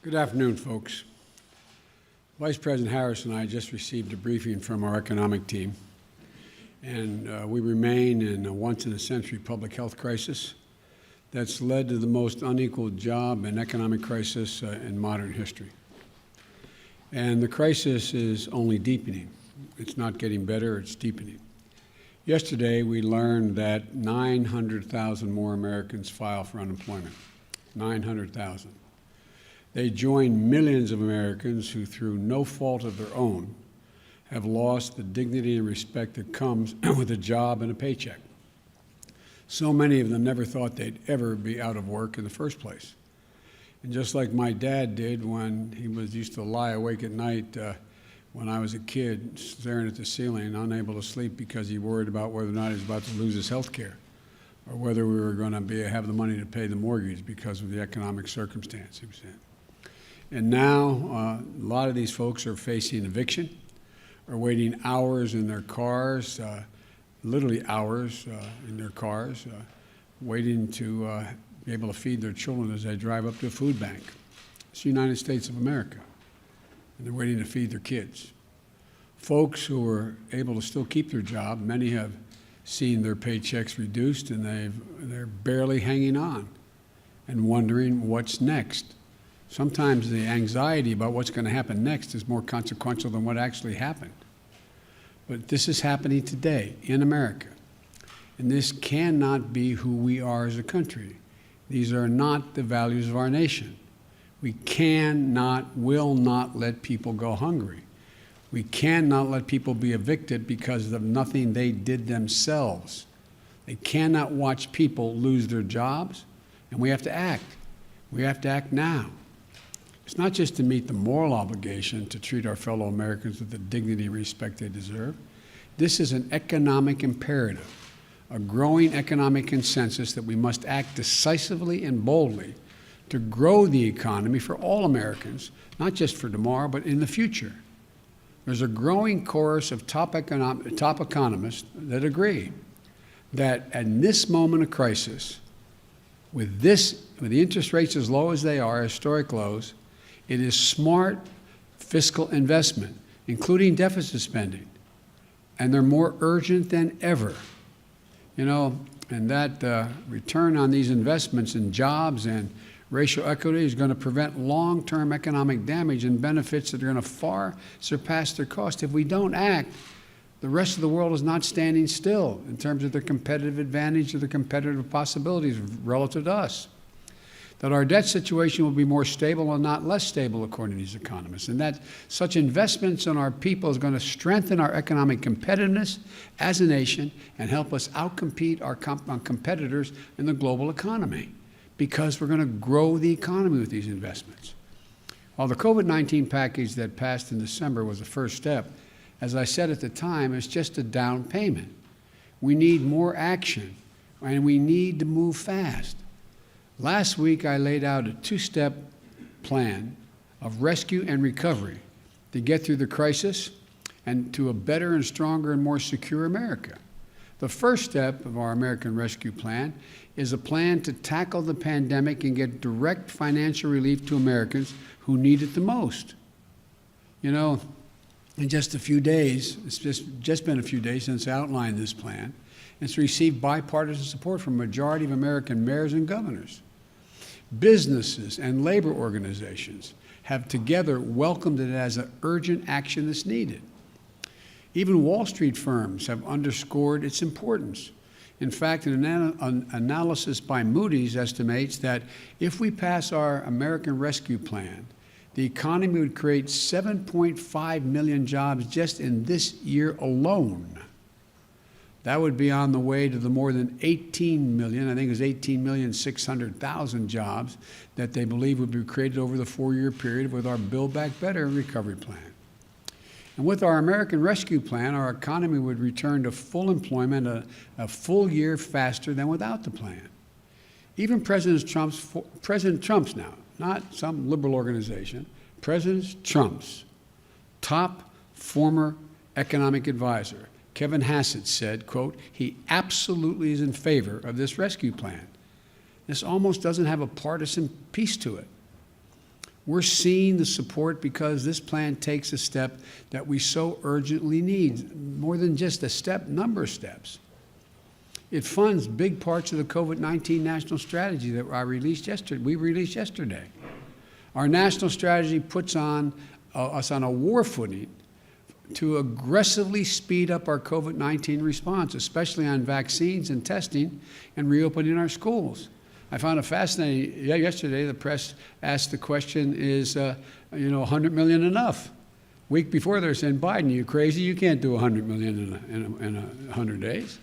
Good afternoon, folks. Vice President Harris and I just received a briefing from our economic team, and we remain in a once-in-a-century public health crisis that's led to the most unequal job and economic crisis in modern history. And the crisis is only deepening. It's not getting better, it's deepening. Yesterday, we learned that 900,000 more Americans file for unemployment. 900,000. They join millions of Americans who, through no fault of their own, have lost the dignity and respect that comes with a job and a paycheck. So many of them never thought they'd ever be out of work in the first place. And just like my dad did when he used to lie awake at night when I was a kid, staring at the ceiling, unable to sleep because he worried about whether or not he was about to lose his health care, or whether we were going to have the money to pay the mortgage because of the economic circumstance he was in. And now a lot of these folks are facing eviction, are waiting hours in their cars, literally hours in their cars, waiting to be able to feed their children as they drive up to a food bank. It's the United States of America, and they're waiting to feed their kids. Folks who are able to still keep their job, many have seen their paychecks reduced, and they're barely hanging on and wondering what's next. Sometimes the anxiety about what's going to happen next is more consequential than what actually happened. But this is happening today in America. And this cannot be who we are as a country. These are not the values of our nation. We cannot, will not let people go hungry. We cannot let people be evicted because of nothing they did themselves. They cannot watch people lose their jobs, and we have to act. We have to act now. It's not just to meet the moral obligation to treat our fellow Americans with the dignity and respect they deserve. This is an economic imperative, a growing economic consensus that we must act decisively and boldly to grow the economy for all Americans, not just for tomorrow, but in the future. There's a growing chorus of top economists that agree that at this moment of crisis, with the interest rates as low as they are, historic lows, it is smart fiscal investment, including deficit spending, and they're more urgent than ever. You know, and that return on these investments in jobs and racial equity is going to prevent long-term economic damage and benefits that are going to far surpass their cost. If we don't act, the rest of the world is not standing still in terms of their competitive advantage or their competitive possibilities relative to us. That our debt situation will be more stable and not less stable, according to these economists, and that such investments in our people is going to strengthen our economic competitiveness as a nation and help us outcompete our competitors in the global economy, because we're going to grow the economy with these investments. While the COVID-19 package that passed in December was the first step, as I said at the time, it's just a down payment. We need more action, and we need to move fast. Last week, I laid out a two-step plan of rescue and recovery to get through the crisis and to a better and stronger and more secure America. The first step of our American Rescue Plan is a plan to tackle the pandemic and get direct financial relief to Americans who need it the most. You know, in just a few days, it's just been a few days since I outlined this plan. It's received bipartisan support from a majority of American mayors and governors. Businesses and labor organizations have together welcomed it as an urgent action that's needed. Even Wall Street firms have underscored its importance. In fact, an analysis by Moody's estimates that if we pass our American Rescue Plan, the economy would create 7.5 million jobs just in this year alone. That would be on the way to the more than 18 million, I think it was 18,600,000 jobs that they believe would be created over the 4-year period with our Build Back Better recovery plan. And with our American Rescue Plan, our economy would return to full employment a full year faster than without the plan. Even President Trump's now, not some liberal organization, President Trump's top former economic advisor, Kevin Hassett, said, quote, he absolutely is in favor of this rescue plan. This almost doesn't have a partisan piece to it. We're seeing the support because this plan takes a step that we so urgently need, more than just a step, number of steps. It funds big parts of the COVID-19 national strategy that we released yesterday. Our national strategy puts us on a war footing to aggressively speed up our COVID-19 response, especially on vaccines and testing and reopening our schools. I found it fascinating. Yesterday, the press asked the question, is, $100 million enough? Week before, they're saying, Biden, you crazy? You can't do $100 million in 100 days.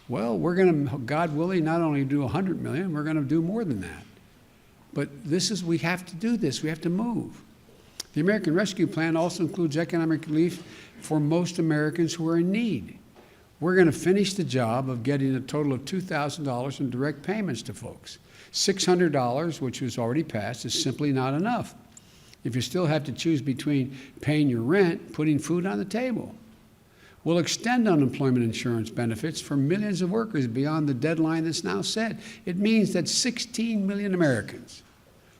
Well, we're going to, God willing, not only do $100 million, we're going to do more than that. But we have to do this. We have to move. The American Rescue Plan also includes economic relief for most Americans who are in need. We're going to finish the job of getting a total of $2,000 in direct payments to folks. $600, which was already passed, is simply not enough if you still have to choose between paying your rent, putting food on the table. We'll extend unemployment insurance benefits for millions of workers beyond the deadline that's now set. It means that 16 million Americans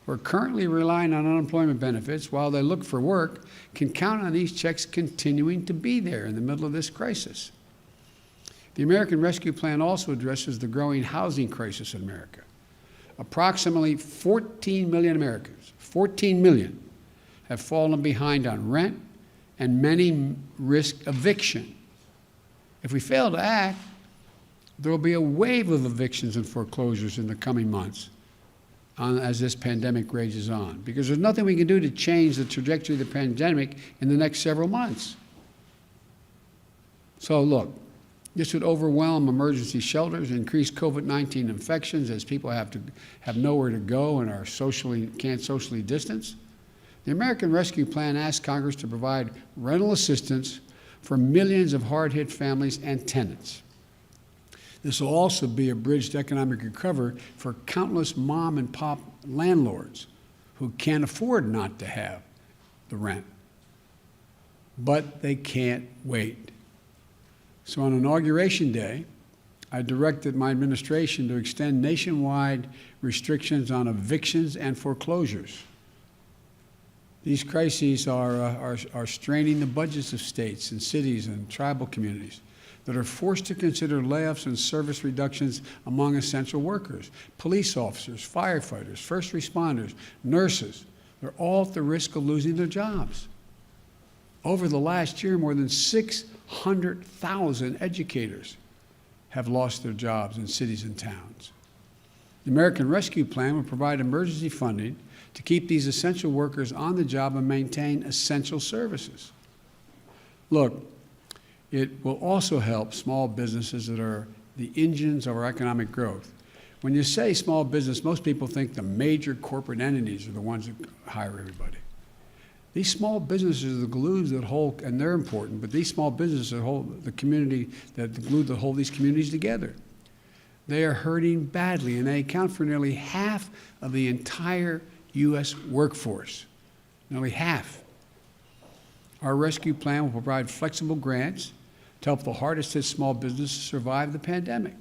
who are currently relying on unemployment benefits while they look for work can count on these checks continuing to be there in the middle of this crisis. The American Rescue Plan also addresses the growing housing crisis in America. Approximately 14 million Americans, 14 million, have fallen behind on rent, and many risk eviction. If we fail to act, there will be a wave of evictions and foreclosures in the coming months as this pandemic rages on, because there's nothing we can do to change the trajectory of the pandemic in the next several months. So look, this would overwhelm emergency shelters, increase COVID-19 infections as people have nowhere to go and can't socially distance. The American Rescue Plan asks Congress to provide rental assistance for millions of hard-hit families and tenants. This will also be a bridge to economic recovery for countless mom and pop landlords who can't afford not to have the rent. But they can't wait. So on Inauguration Day, I directed my administration to extend nationwide restrictions on evictions and foreclosures. These crises are straining the budgets of states and cities and tribal communities that are forced to consider layoffs and service reductions among essential workers. Police officers, firefighters, first responders, nurses, they're all at the risk of losing their jobs. Over the last year, more than 600,000 educators have lost their jobs in cities and towns. The American Rescue Plan will provide emergency funding to keep these essential workers on the job and maintain essential services. Look, it will also help small businesses that are the engines of our economic growth. When you say small business, most people think the major corporate entities are the ones that hire everybody. These small businesses are the glues that hold, and they're important, but these small businesses that hold the community, the glue that hold these communities together. They are hurting badly, and they account for nearly half of the entire U.S. workforce, nearly half. Our rescue plan will provide flexible grants to help the hardest hit small businesses survive the pandemic,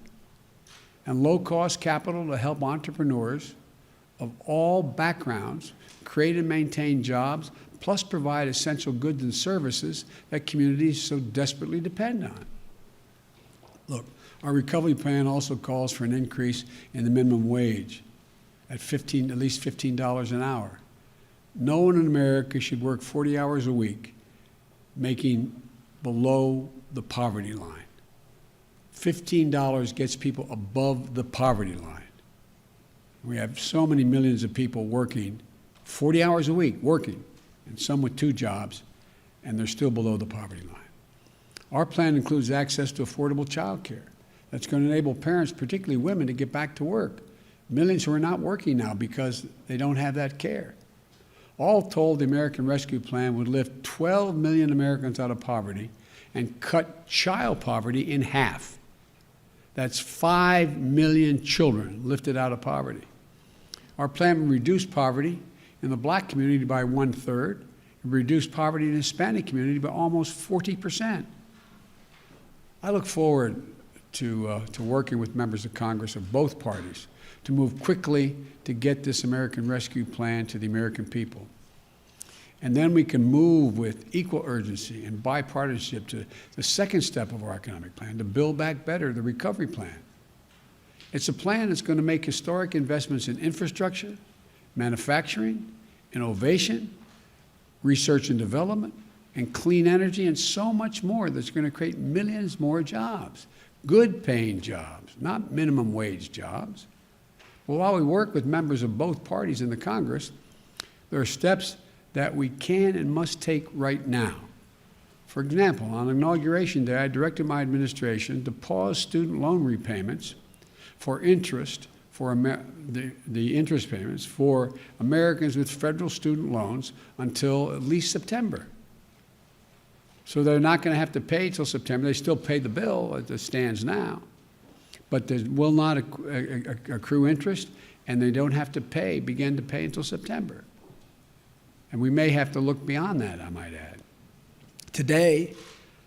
and low-cost capital to help entrepreneurs of all backgrounds create and maintain jobs, plus provide essential goods and services that communities so desperately depend on. Look, our recovery plan also calls for an increase in the minimum wage at least $15 an hour. No one in America should work 40 hours a week making below the poverty line. $15 gets people above the poverty line. We have so many millions of people working 40 hours a week, working, and some with 2 jobs, and they're still below the poverty line. Our plan includes access to affordable child care. That's going to enable parents, particularly women, to get back to work. Millions who are not working now because they don't have that care. All told, the American Rescue Plan would lift 12 million Americans out of poverty and cut child poverty in half. That's 5 million children lifted out of poverty. Our plan will reduce poverty in the Black community by 1/3, and reduce poverty in the Hispanic community by almost 40%. I look forward to working with members of Congress of both parties to move quickly to get this American Rescue Plan to the American people. And then we can move with equal urgency and bipartisanship to the second step of our economic plan, to Build Back Better, the recovery plan. It's a plan that's going to make historic investments in infrastructure, manufacturing, innovation, research and development, and clean energy, and so much more that's going to create millions more jobs, good paying jobs, not minimum wage jobs. Well, while we work with members of both parties in the Congress, there are steps that we can and must take right now. For example, on Inauguration Day, I directed my administration to pause student loan repayments for interest, for the interest payments for Americans with federal student loans until at least September. So they're not going to have to pay till September. They still pay the bill as it stands now, but they will not accrue interest, and they don't have to begin to pay until September. And we may have to look beyond that, I might add. Today,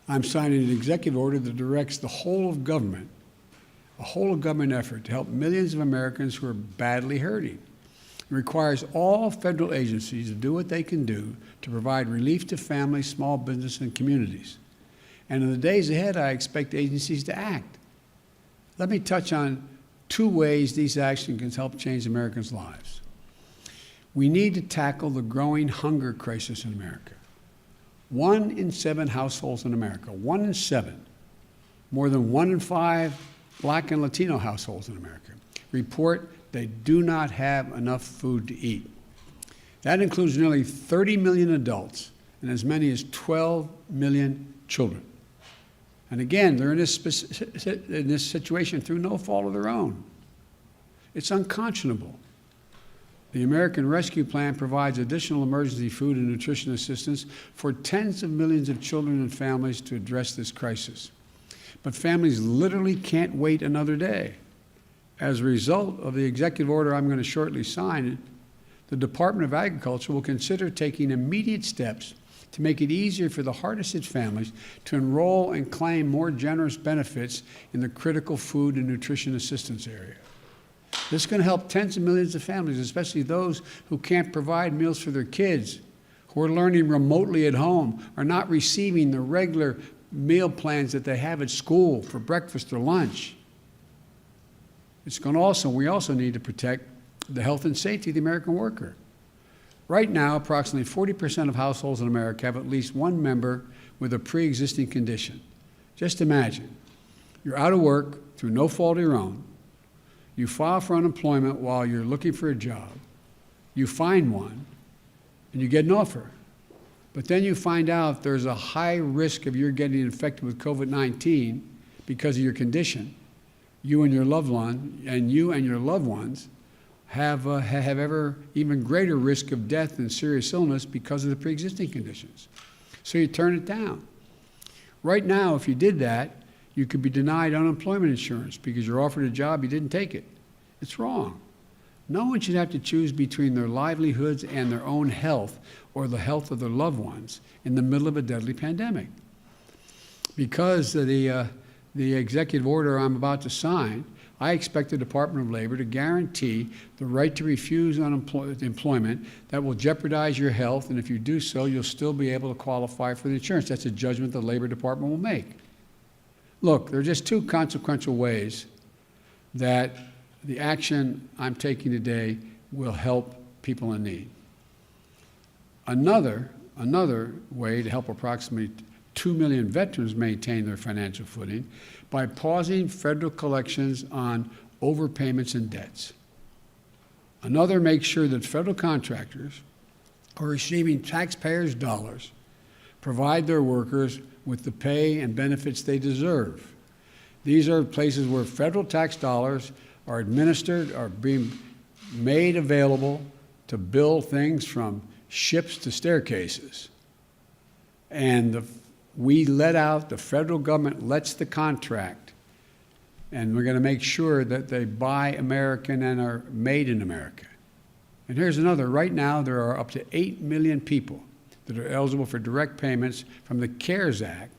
I'm signing an executive order that directs the whole of government, a whole of government effort to help millions of Americans who are badly hurting. It requires all federal agencies to do what they can do to provide relief to families, small business, and communities. And in the days ahead, I expect agencies to act. Let me touch on two ways these actions can help change Americans' lives. We need to tackle the growing hunger crisis in America. 1 in 7 households in America, 1 in 7, more than 1 in 5 Black and Latino households in America, report they do not have enough food to eat. That includes nearly 30 million adults and as many as 12 million children. And again, they're in this situation through no fault of their own. It's unconscionable. The American Rescue Plan provides additional emergency food and nutrition assistance for tens of millions of children and families to address this crisis. But families literally can't wait another day. As a result of the executive order I'm going to shortly sign, the Department of Agriculture will consider taking immediate steps to make it easier for the hardest hit families to enroll and claim more generous benefits in the critical food and nutrition assistance area. This is going to help tens of millions of families, especially those who can't provide meals for their kids, who are learning remotely at home, are not receiving the regular meal plans that they have at school for breakfast or lunch. We also need to protect the health and safety of the American worker. Right now, approximately 40% of households in America have at least one member with a pre-existing condition. Just imagine, you're out of work through no fault of your own. You file for unemployment while you're looking for a job. You find one, and you get an offer. But then you find out there's a high risk of you getting infected with COVID-19 because of your condition. You and your loved ones have even greater risk of death and serious illness because of the pre-existing conditions. So you turn it down. Right now, if you did that, you could be denied unemployment insurance because you're offered a job, you didn't take it. It's wrong. No one should have to choose between their livelihoods and their own health or the health of their loved ones in the middle of a deadly pandemic. Because of the executive order I'm about to sign, I expect the Department of Labor to guarantee the right to refuse employment that will jeopardize your health, and if you do so, you'll still be able to qualify for the insurance. That's a judgment the Labor Department will make. Look, there are just two consequential ways that the action I'm taking today will help people in need. Another way to help approximately 2 million veterans maintain their financial footing by pausing federal collections on overpayments and debts. Another makes sure that federal contractors who are receiving taxpayers' dollars provide their workers with the pay and benefits they deserve. These are places where federal tax dollars are administered, are being made available to build things from ships to staircases. And the federal government lets the contract, and we're going to make sure that they buy American and are made in America. And here's another. Right now, there are up to 8 million people that are eligible for direct payments from the CARES Act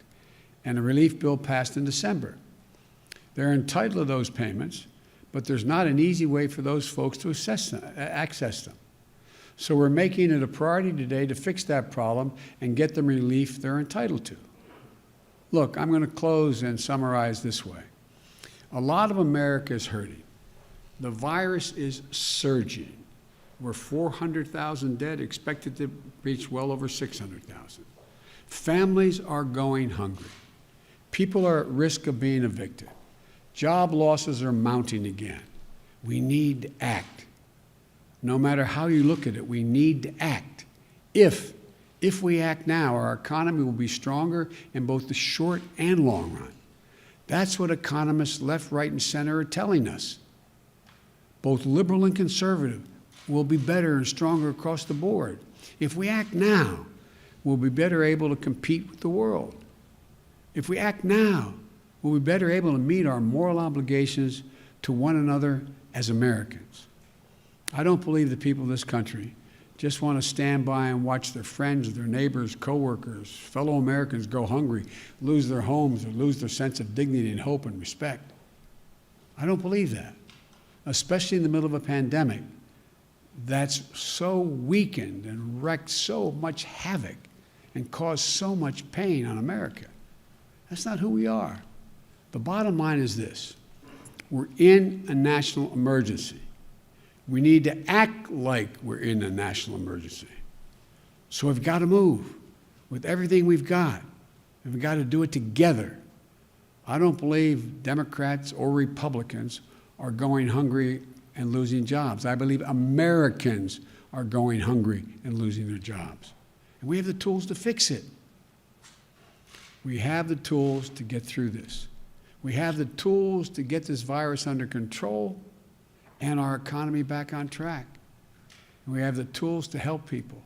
and a relief bill passed in December. They're entitled to those payments, but there's not an easy way for those folks to access them. So we're making it a priority today to fix that problem and get them relief they're entitled to. Look, I'm going to close and summarize this way. A lot of America is hurting. The virus is surging. We're 400,000 dead, expected to reach well over 600,000. Families are going hungry. People are at risk of being evicted. Job losses are mounting again. We need to act. No matter how you look at it, we need to act. If we act now, our economy will be stronger in both the short and long run. That's what economists left, right, and center are telling us. Both liberal and conservative will be better and stronger across the board. If we act now, we'll be better able to compete with the world. If we act now, we'll be better able to meet our moral obligations to one another as Americans. I don't believe the people of this country just want to stand by and watch their friends, their neighbors, coworkers, fellow Americans go hungry, lose their homes, or lose their sense of dignity and hope and respect. I don't believe that, especially in the middle of a pandemic that's so weakened and wreaked so much havoc and caused so much pain on America. That's not who we are. The bottom line is this: we're in a national emergency. We need to act like we're in a national emergency. So we've got to move with everything we've got, and we've got to do it together. I don't believe Democrats or Republicans are going hungry and losing jobs. I believe Americans are going hungry and losing their jobs. And we have the tools to fix it. We have the tools to get through this. We have the tools to get this virus under control and our economy back on track. And we have the tools to help people.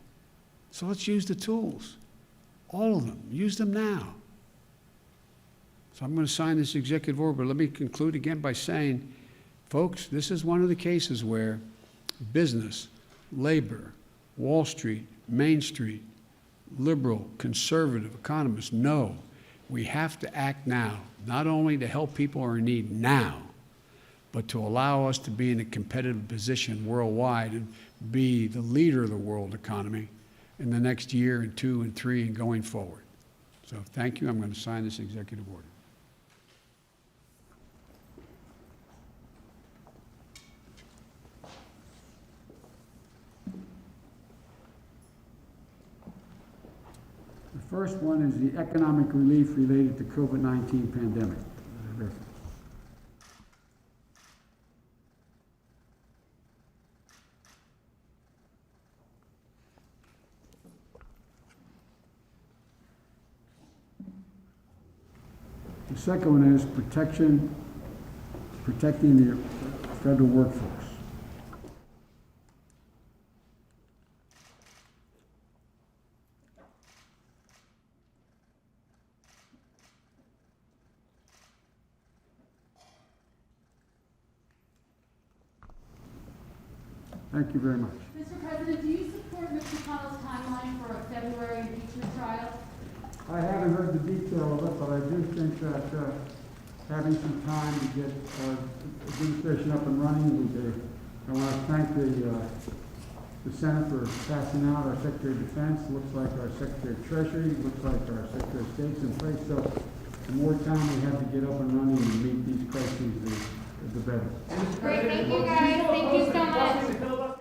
So let's use the tools, all of them. Use them now. So I'm going to sign this executive order, but let me conclude again by saying, folks, this is one of the cases where business, labor, Wall Street, Main Street, liberal, conservative economists know we have to act now, not only to help people who are in need now, but to allow us to be in a competitive position worldwide and be the leader of the world economy in the next year and 2 and 3 and going forward. So thank you. I'm going to sign this executive order. The first one is the economic relief related to COVID-19 pandemic. The second one is protecting the federal workforce. Thank you very much. Mr. President, do you support Mr. McConnell's timeline for a February impeachment trial? I haven't heard the detail of it, but I do think that having some time to get our administration up and running would be. I want to thank the Senate for passing out our Secretary of Defense. Looks like our Secretary of Treasury. Looks like our Secretary of State's in place. So the more time we have to get up and running and meet these crises, the better. Great, thank you guys. Thank you so much.